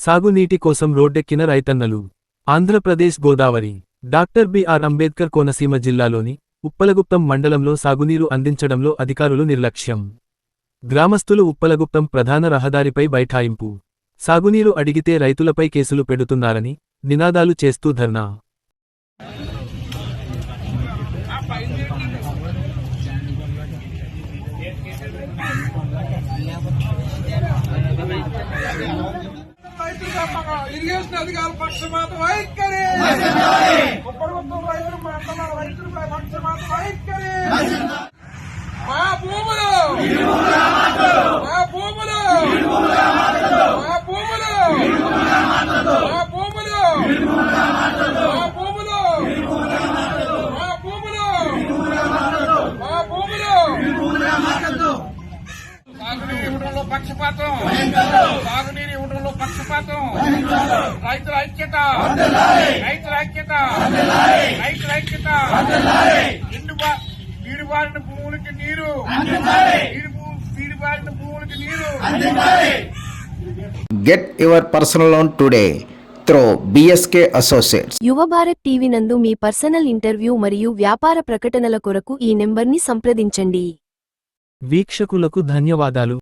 సాగునీటి కోసం రోడ్డెక్కిన రైతన్నలు. ఆంధ్రప్రదేశ్ గోదావరి. డాక్టర్ బిఆర్ అంబేద్కర్ కోనసీమ జిల్లాలోని ఉప్పలగుప్తం మండలంలో సాగునీరు అందించడంలో అధికారులు నిర్లక్ష్యం. గ్రామస్తులు ఉప్పలగుప్తం ప్రధాన రహదారిపై బైఠాయింపు. సాగునీరు అడిగితే రైతులపై కేసులు పెడుతున్నారని నినాదాలు చేస్తూ ధర్నా. ఇరిగేషన్ అధికారుల పక్షపాత వైఖరి, ఉప్పలగుప్తం రైతుల పక్షపాత వైఖరి. మా భూములు, మా భూములు, మా భూములు, మా భూములు, మా భూములు, మా భూములు, మా భూములు. సాగునీరు ఇవ్వడంలో పక్షపాతం, సాగునీరు ఇవ్వడంలో పక్షపాతం. రైతుల ఐక్యత, రైతుల ఐక్యత, రైతుల ఐక్యత. నీరుబారిన భూములకి నీరు, నీరుబారిన భూములకి నీరు. Get your personal loan today through BSK Associates. యువ భారత్ టీవీ నందు మీ పర్సనల్ ఇంటర్వ్యూ మరియు వ్యాపార ప్రకటనల కొరకు ఈ నెంబర్ని సంప్రదించండి. వీక్షకులకు ధన్యవాదాలు.